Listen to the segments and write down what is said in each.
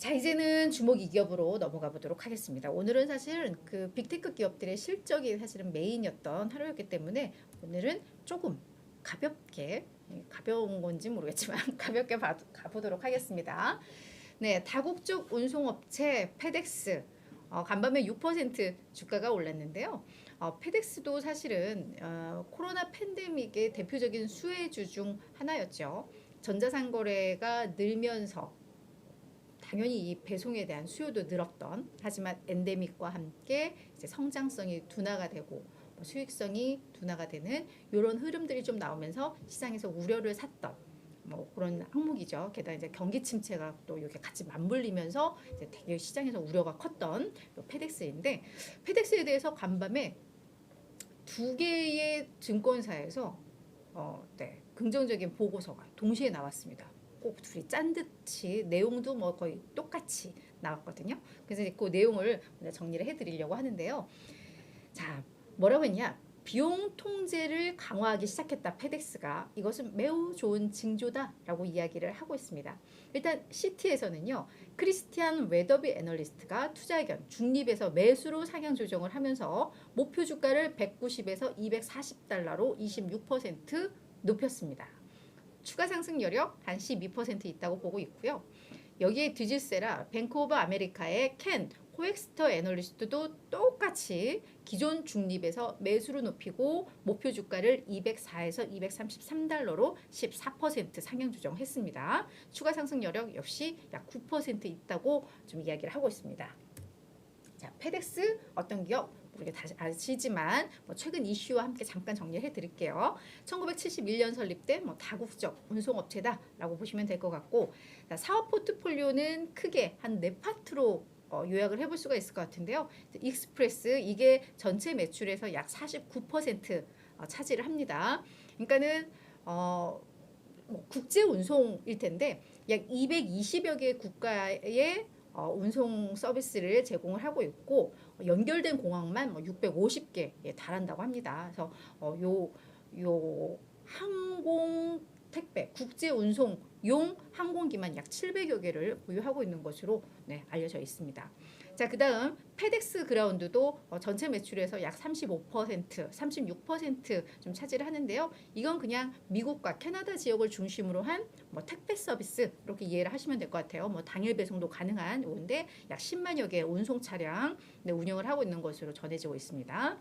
자, 이제는 주목 2기업으로 넘어가 보도록 하겠습니다. 오늘은 사실 그 빅테크 기업들의 실적이 사실은 메인이었던 하루였기 때문에 오늘은 조금 가볍게, 가벼운 건지 모르겠지만 가볍게 가보도록 하겠습니다. 네, 다국적 운송업체 페덱스 간밤에 6% 주가가 올랐는데요. 페덱스도 사실은 코로나 팬데믹의 대표적인 수혜주 중 하나였죠. 전자상거래가 늘면서 당연히 이 배송에 대한 수요도 늘었던, 하지만 엔데믹과 함께 이제 성장성이 둔화가 되고 수익성이 둔화가 되는 이런 흐름들이 좀 나오면서 시장에서 우려를 샀던 그런 항목이죠. 게다가 이제 경기 침체가 또 이렇게 같이 맞물리면서 이제 되게 시장에서 우려가 컸던 페덱스인데, 페덱스에 대해서 간밤에 두 개의 증권사에서 긍정적인 보고서가 동시에 나왔습니다. 꼭 둘이 짠 듯이 내용도 뭐 거의 똑같이 나왔거든요. 그래서 그 내용을 정리를 해드리려고 하는데요. 자, 뭐라고 했냐? 비용 통제를 강화하기 시작했다 페덱스가. 이것은 매우 좋은 징조다라고 이야기를 하고 있습니다. 일단 시티에서는요, 크리스티안 웨더비 애널리스트가 투자 의견 중립에서 매수로 상향 조정을 하면서 목표 주가를 190에서 240달러로 26% 높였습니다. 추가 상승 여력 한 12% 있다고 보고 있고요. 여기에 뒤질세라 뱅크 오브 아메리카의 켄 호엑스터 애널리스트도 똑같이 기존 중립에서 매수로 높이고 목표 주가를 204에서 233달러로 14% 상향 조정했습니다. 추가 상승 여력 역시 약 9% 있다고 좀 이야기를 하고 있습니다. 자, 페덱스 어떤 기업? 모르게 다시 아시지만 최근 이슈와 함께 잠깐 정리해 드릴게요. 1971년 설립된 다국적 운송업체다라고 보시면 될 것 같고, 사업 포트폴리오는 크게 한 4파트로 요약을 해볼 수가 있을 것 같은데요. 익스프레스, 이게 전체 매출에서 약 49% 차지를 합니다. 그러니까는 국제 운송일 텐데 약 220여 개 국가의 운송 서비스를 제공을 하고 있고, 연결된 공항만 650개에 달한다고 합니다. 그래서 요 항공 택배, 국제 운송용 항공기만 약 700여 개를 보유하고 있는 것으로 알려져 있습니다. 자, 그 다음 페덱스 그라운드도 전체 매출에서 약 35%, 36% 차지를 하는데요. 이건 그냥 미국과 캐나다 지역을 중심으로 한 택배 서비스, 이렇게 이해를 하시면 될 것 같아요. 당일 배송도 가능한 요인데 약 10만여 개의 운송 차량 운영을 하고 있는 것으로 전해지고 있습니다.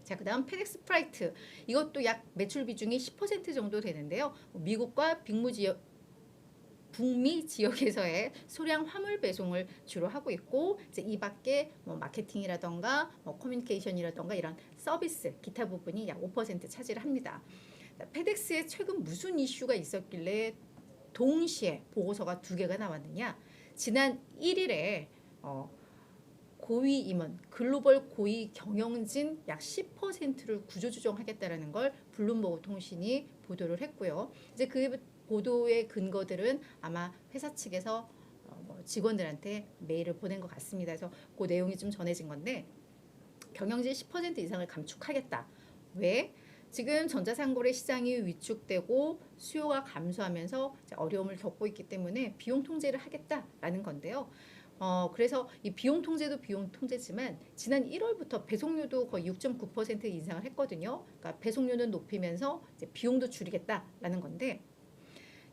자, 그 다음 페덱스 프라이트, 이것도 약 매출 비중이 10% 정도 되는데요. 미국과 북미 지역에서의 소량 화물 배송을 주로 하고 있고, 이제 이 밖에 마케팅이라던가 커뮤니케이션이라던가 이런 서비스 기타 부분이 약 5% 차지를 합니다. 페덱스에 최근 무슨 이슈가 있었길래 동시에 보고서가 2개가 나왔느냐? 지난 1일에 고위 임원, 글로벌 고위 경영진 약 10%를 구조조정하겠다라는 걸 블룸버그 통신이 보도를 했고요. 이제 그 보도의 근거들은 아마 회사 측에서 직원들한테 메일을 보낸 것 같습니다. 그래서 그 내용이 좀 전해진 건데, 경영진 10% 이상을 감축하겠다. 왜? 지금 전자상거래 시장이 위축되고 수요가 감소하면서 어려움을 겪고 있기 때문에 비용 통제를 하겠다라는 건데요. 그래서 이 비용 통제도 비용 통제지만 지난 1월부터 배송료도 거의 6.9% 인상을 했거든요. 그러니까 배송료는 높이면서 이제 비용도 줄이겠다라는 건데,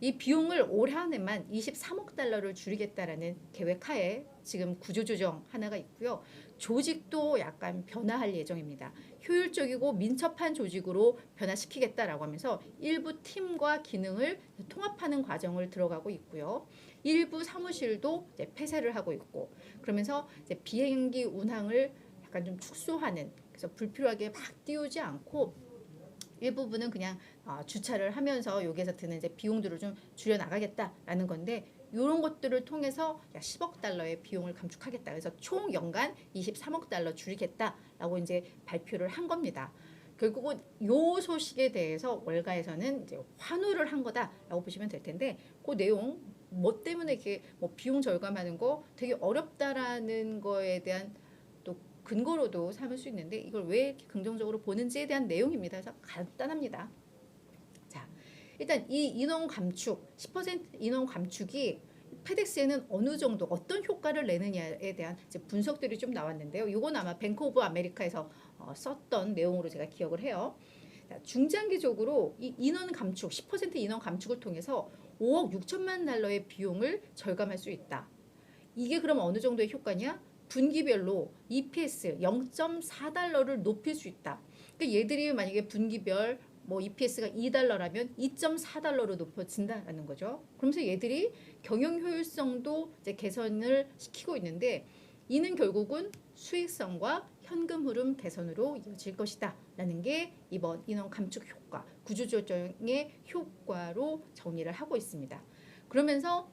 이 비용을 올 한 해만 23억 달러를 줄이겠다라는 계획하에 지금 구조조정 하나가 있고요. 조직도 약간 변화할 예정입니다. 효율적이고 민첩한 조직으로 변화시키겠다라고 하면서 일부 팀과 기능을 통합하는 과정을 들어가고 있고요. 일부 사무실도 이제 폐쇄를 하고 있고, 그러면서 이제 비행기 운항을 약간 좀 축소하는, 그래서 불필요하게 막 띄우지 않고 일부분은 그냥 주차를 하면서 여기에서 드는 이제 비용들을 좀 줄여 나가겠다라는 건데, 이런 것들을 통해서 약 10억 달러의 비용을 감축하겠다. 그래서 총 연간 23억 달러 줄이겠다라고 이제 발표를 한 겁니다. 결국은 요 소식에 대해서 월가에서는 이제 환호를 한 거다라고 보시면 될 텐데, 그 내용 뭐 때문에 이렇게 비용 절감하는 거 되게 어렵다라는 거에 대한 또 근거로도 삼을 수 있는데, 이걸 왜 이렇게 긍정적으로 보는지에 대한 내용입니다. 그래서 간단합니다. 자, 일단 이 인원 감축, 10% 인원 감축이 페덱스에는 어느 정도 어떤 효과를 내느냐에 대한 이제 분석들이 좀 나왔는데요. 이건 아마 뱅크 오브 아메리카에서 썼던 내용으로 제가 기억을 해요. 중장기적으로 이 인원 감축, 10% 인원 감축을 통해서 5억 6천만 달러의 비용을 절감할 수 있다. 이게 그럼 어느 정도의 효과냐? 분기별로 EPS 0.4달러를 높일 수 있다. 그러니까 얘들이 만약에 분기별 뭐 EPS가 2달러라면 2.4달러로 높아진다라는 거죠. 그러면서 얘들이 경영 효율성도 이제 개선을 시키고 있는데 이는 결국은 수익성과 현금 흐름 개선으로 이어질 것이다 라는 게 이번 인원 감축 효과, 구조조정의 효과로 정리를 하고 있습니다. 그러면서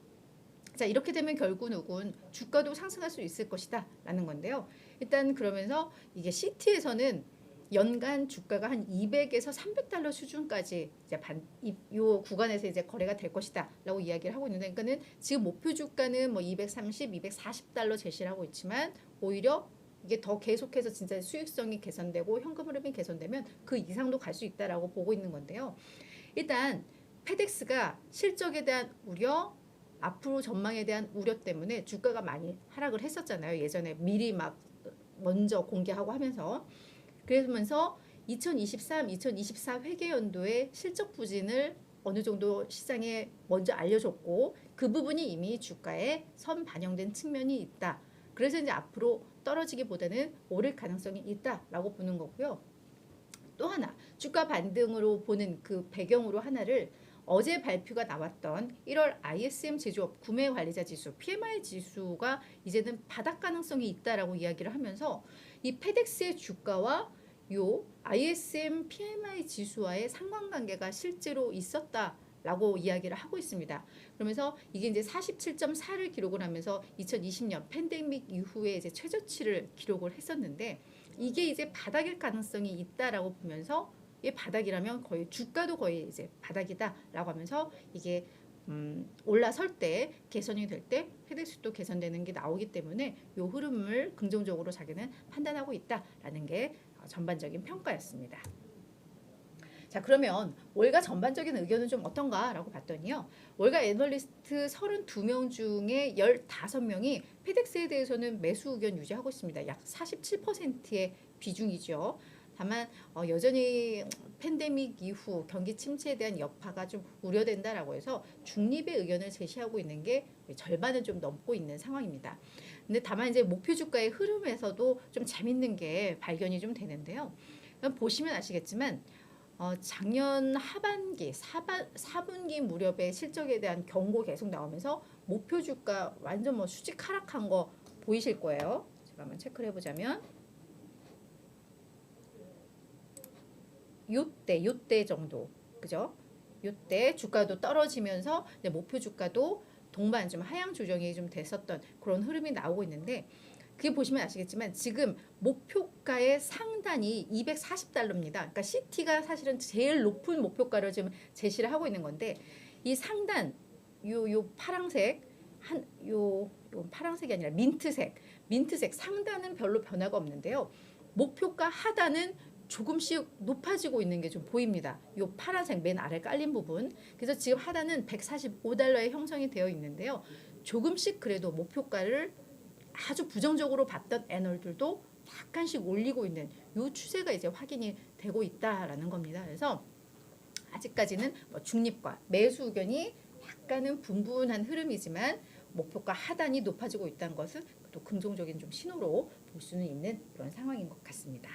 자, 이렇게 되면 결국은 주가도 상승할 수 있을 것이다 라는 건데요. 일단 그러면서 이게 시티에서는 연간 주가가 한 200에서 300달러 수준까지 이제 요 구간에서 이제 거래가 될 것이다라고 이야기를 하고 있는데, 그러니까는 지금 목표 주가는 뭐 230, 240달러 제시를 하고 있지만 오히려 이게 더 계속해서 진짜 수익성이 개선되고 현금 흐름이 개선되면 그 이상도 갈 수 있다라고 보고 있는 건데요. 일단 페덱스가 실적에 대한 우려, 앞으로 전망에 대한 우려 때문에 주가가 많이 하락을 했었잖아요. 예전에 미리 막 먼저 공개하고 하면서. 그러면서 2023, 2024 회계연도의 실적 부진을 어느 정도 시장에 먼저 알려줬고 그 부분이 이미 주가에 선 반영된 측면이 있다. 그래서 이제 앞으로 떨어지기보다는 오를 가능성이 있다라고 보는 거고요. 또 하나 주가 반등으로 보는 그 배경으로 하나를 어제 발표가 나왔던 1월 ISM 제조업 구매 관리자 지수 PMI 지수가 이제는 바닥 가능성이 있다라고 이야기를 하면서 이 페덱스의 주가와 요 ISM PMI 지수와의 상관관계가 실제로 있었다라고 이야기를 하고 있습니다. 그러면서 이게 이제 47.4를 기록을 하면서 2020년 팬데믹 이후에 이제 최저치를 기록을 했었는데 이게 이제 바닥일 가능성이 있다라고 보면서 이게 바닥이라면 거의 주가도 거의 이제 바닥이다라고 하면서 이게 올라설 때 개선이 될 때 페덱스도 개선되는 게 나오기 때문에 이 흐름을 긍정적으로 자기는 판단하고 있다라는 게 전반적인 평가였습니다. 자, 그러면 월가 전반적인 의견은 좀 어떤가라고 봤더니요. 월가 애널리스트 32명 중에 15명이 페덱스에 대해서는 매수 의견 유지하고 있습니다. 약 47%의 비중이죠. 다만 여전히 팬데믹 이후 경기 침체에 대한 여파가 좀 우려된다라고 해서 중립의 의견을 제시하고 있는 게 절반은 좀 넘고 있는 상황입니다. 근데 다만 이제 목표 주가의 흐름에서도 좀 재밌는 게 발견이 좀 되는데요. 보시면 아시겠지만 작년 하반기 4분기 무렵에 실적에 대한 경고 계속 나오면서 목표 주가 완전 뭐 수직 하락한 거 보이실 거예요. 제가 한번 체크를 해보자면 요때 정도, 그죠? 요때 주가도 떨어지면서 목표 주가도 동반 좀 하향 조정이 좀 됐었던 그런 흐름이 나오고 있는데, 그게 보시면 아시겠지만 지금 목표가의 상단이 240달러입니다. 그러니까 CT가 사실은 제일 높은 목표가를 지금 제시를 하고 있는 건데, 이 상단 요 파랑색 요 파랑색이 아니라 민트색 상단은 별로 변화가 없는데요. 목표가 하단은 조금씩 높아지고 있는 게 좀 보입니다. 이 파란색 맨 아래 깔린 부분. 그래서 지금 하단은 145달러에 형성이 되어 있는데요. 조금씩 그래도 목표가를 아주 부정적으로 봤던 애널들도 약간씩 올리고 있는 이 추세가 이제 확인이 되고 있다라는 겁니다. 그래서 아직까지는 뭐 중립과 매수 의견이 약간은 분분한 흐름이지만 목표가 하단이 높아지고 있다는 것은 또 긍정적인 좀 신호로 볼 수는 있는 그런 상황인 것 같습니다.